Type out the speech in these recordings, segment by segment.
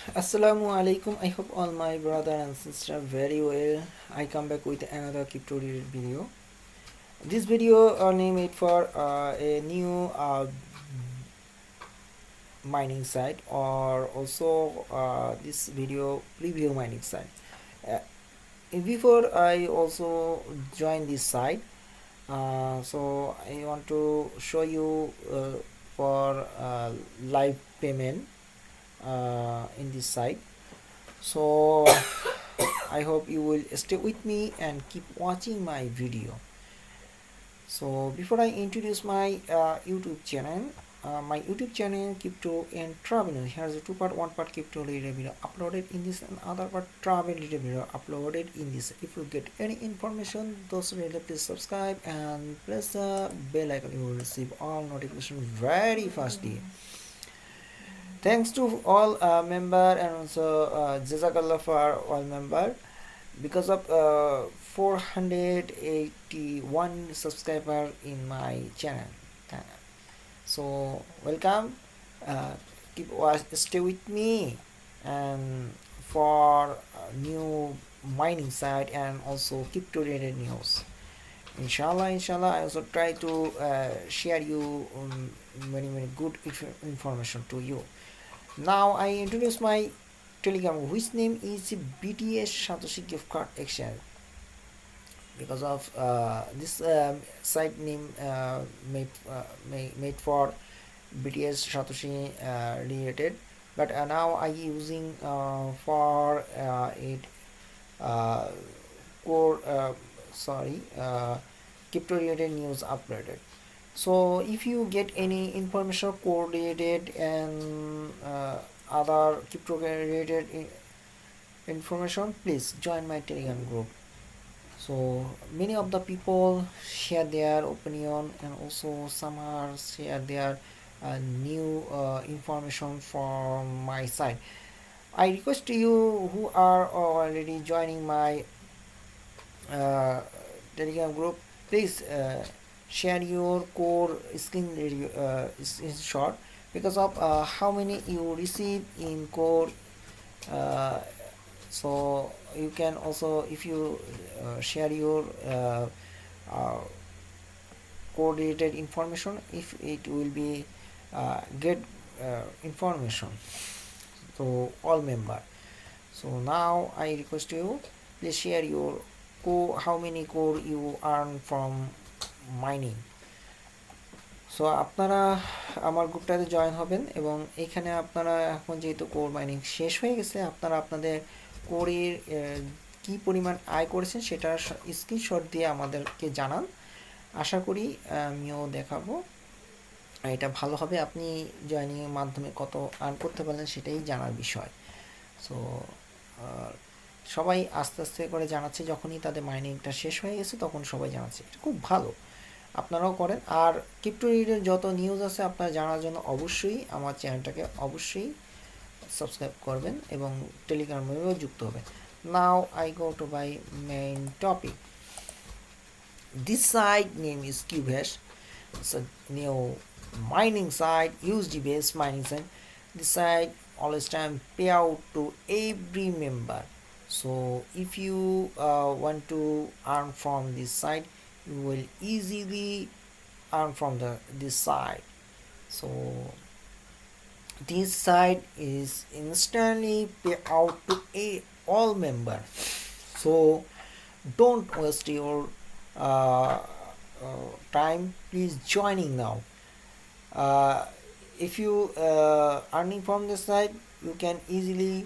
Assalamu alaikum. I hope all my brother and sister very well. I come back with another crypto related video. This video name it for a new mining site, or also this video preview mining site. Uh, Before I also join this site, so I want to show you for live payment in this site. So I hope you will stay with me and keep watching my video. So before I introduce my YouTube channel, crypto and travel. Here's a two-part, one part crypto related video uploaded in this, and other part travel related video uploaded in this. If you get any information, those related, please subscribe and press the bell icon. You will receive all notifications very fastly. Thanks to all member, and also jazakallah for all member. Because of 481 subscriber in my channel, so welcome. Stay with me and for new mining site and also crypto related news. Inshallah, I also try to share you many good information to you. Now I introduce my Telegram, which name is BTS Satoshi Gift Card Exchange. Because of this site name made for BTS Satoshi related, but now I using for it core crypto related news uploaded. So if you get any information core related and other crypto related information, please join my Telegram group. So many of the people share their opinion, and also some are share their new information from my side. I request to you who are already joining my Telegram group, please share your core screenshot, because of how many you receive in core. So you can also, if you share your coordinated information, if it will be get information to all member. So now I request you, please share your core, how many core you earn from mining. So আপনারা আমার গ্রুপটাতে join হবেন, এবং এখানে আপনারা এখন যেহেতু core mining শেষ হয়ে গেছে, আপনারা আপনাদের কোরের কি পরিমাণ আয় করেছেন সেটার স্ক্রিনশট দিয়ে আমাদেরকে জানান। আশা করি আমিও দেখাবো, এটা ভালো হবে। আপনি জয়েনিংয়ের মাধ্যমে কত আর্ন করতে পারলেন সেটাই জানার বিষয়। সো সবাই আস্তে আস্তে করে জানাচ্ছে, যখনই তাদের মাইনিংটা শেষ হয়ে গেছে তখন সবাই জানাচ্ছে, এটা খুব ভালো, আপনারাও করেন। আর ক্রিপ্টো রিলেটেড যত নিউজ আছে আপনারা জানার জন্য অবশ্যই আমার চ্যানেলটাকে অবশ্যই সাবস্ক্রাইব করবেন এবং টেলিগ্রামেও যুক্ত হবেন। Now I go to my main topic. This site name is Cubase. It's a new mining site, USD based mining site. This site always time pay out to every member. So if you want to earn from this site, you will easily earn from this site. So this site is instantly pay out to all member. So don't waste your time, please joining now. If you earning from this site, you can easily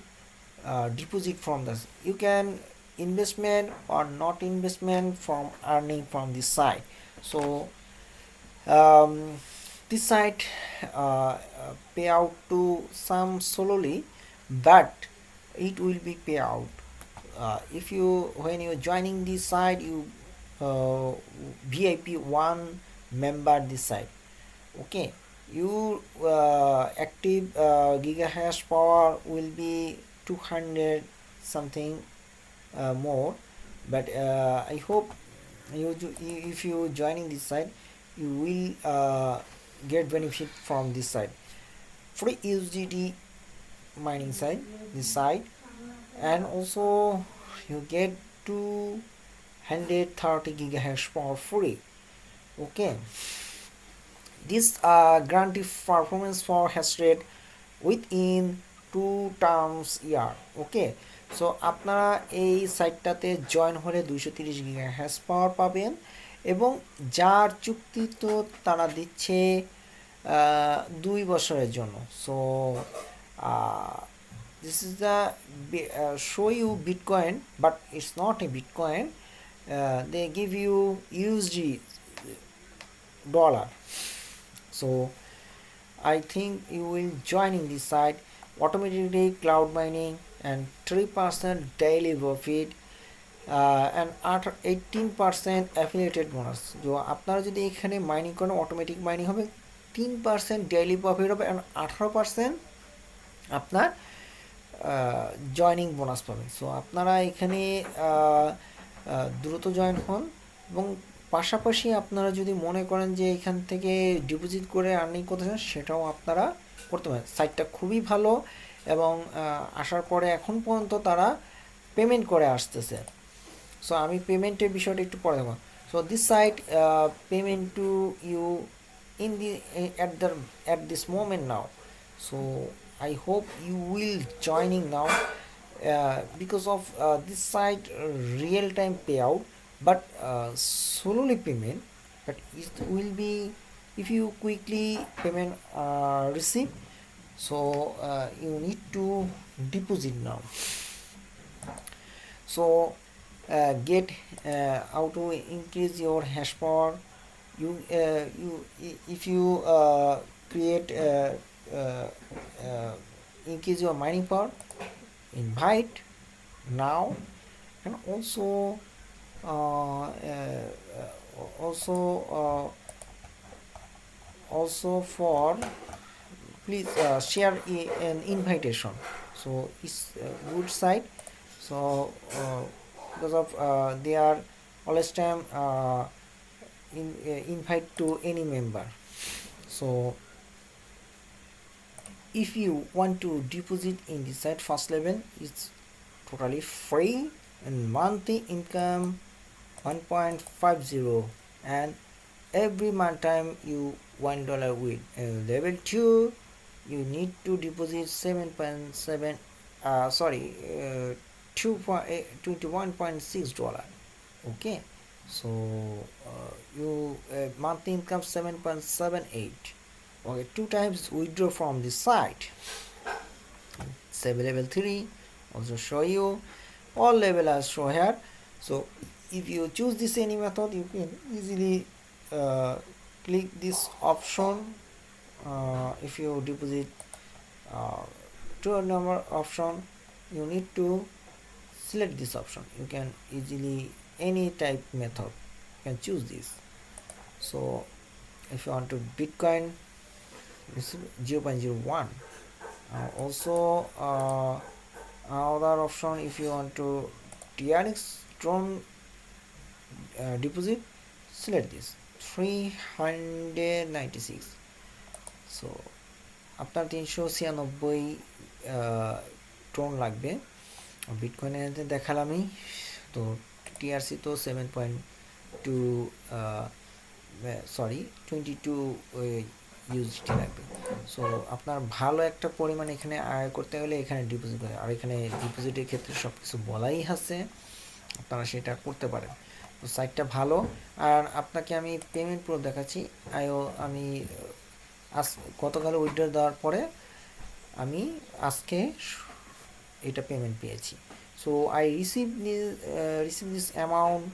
deposit from this. You can investment or not investment from earning from this site. So this site pay out to some solely, but it will be pay out if you, when you joining this site, you VIP 1 member this site. Okay, you active gigahash power will be 200 something more, but I hope if you joining this site, you will get benefit from this site. Free USDT mining site, this site, and also you get 230 gigahash for free. Okay, this guarantee performance for hash rate within 2 terms year. Okay, so আপনারা এই সাইটটাতে join হলে 230 giga hash পাওয়ার পাবেন, এবং যার চুক্তি তো তারা দিচ্ছে 2 বছরের জন্য। So this is the show you Bitcoin, but it's not a Bitcoin. They give you USD dollar. So I think you will join in this site. Automatically cloud mining and 3% daily profit and 18% affiliated bonus. जो আপনারা যদি এখানে mining করেন automatic mining হবে, 3% daily profit হবে, and 18% আপনার joining bonus পাবেন। So আপনারা এখানে দ্রুত জয়েন হন, এবং পাশাপাশি আপনারা যদি মনে করেন যে এখান থেকে ডিপোজিট করে আর্নিং করতে চান, সেটাও আপনারা করতে পারেন। সাইটটা খুবই ভালো, এবং আসার পরে এখন পর্যন্ত তারা পেমেন্ট করে আসতেছে। সো আমি পেমেন্টের বিষয়টা একটু পরে দেখব। So this site payment to you in the at this moment now. So I hope you will joining now, because of this site real time payout, but slowly payment, but it will be if you quickly payment receive. So you need to deposit now. So get how to increase your hash power. You if you create increase your mining power, invite now, and also for please share an invitation. So it's a good site. So because of they are always time invite to any member. So if you want to deposit in the site first level, it's totally free, and monthly income 1.50, and every month time you $1 with level 2 you need to deposit 7.7 $21.6. Okay, so you monthly income 7.78. Okay, 2 times withdraw from the site. Save level 3 also show you, all level are show here. So if you choose this any method, you can easily click this option. If you deposit to a number option, you need to select this option. You can easily any type method you can choose this. So if you want to Bitcoin, 0.01. Also another option, if you want to TRX Tron deposit, select this 396. So আপনার 396 ট্রন লাগবে। বিটকয়েনে দেখালামই, তো TRC তো 22 USDT লাগবে। So আপনার ভালো একটা পরিমাণ এখানে আয় করতে হলে এখানে ডিপোজিট করে, আর এখানে ডিপোজিটের ক্ষেত্রে সব কিছু বলাই আছে, আপনারা সেটা করতে পারেন। তো সাইটটা ভালো। আর আপনাকে আমি পেমেন্ট প্রুফ দেখাচ্ছি। আমি গতকাল উইথড্র দেওয়ার পরে আমি আজকে এটা পেমেন্ট পেয়েছি। So I receive this amount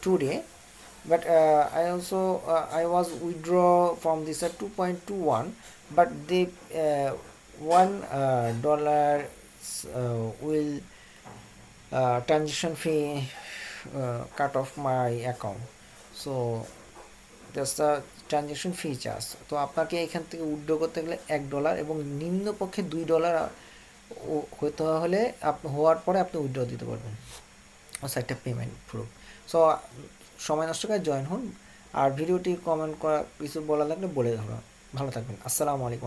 today, but I was withdraw from this at 2.21, but they $1 will transaction fee cut off my account. So that's the transaction fee charge. তো আপনাকে এখান থেকে উইথড্র করতে গেলে $1 এবং নিম্নপক্ষে $2 হতে হলে হওয়ার পরে আপনি উইথড্র দিতে পারবেন। সাইটটা পেমেন্ট প্রুফ। সো সময় নষ্ট করে জয়েন হন, আর ভিডিওটি কমেন্ট করা কিছু বলা লাগলে বলে দেবো। ভালো থাকবেন। আসসালামু আলাইকুম।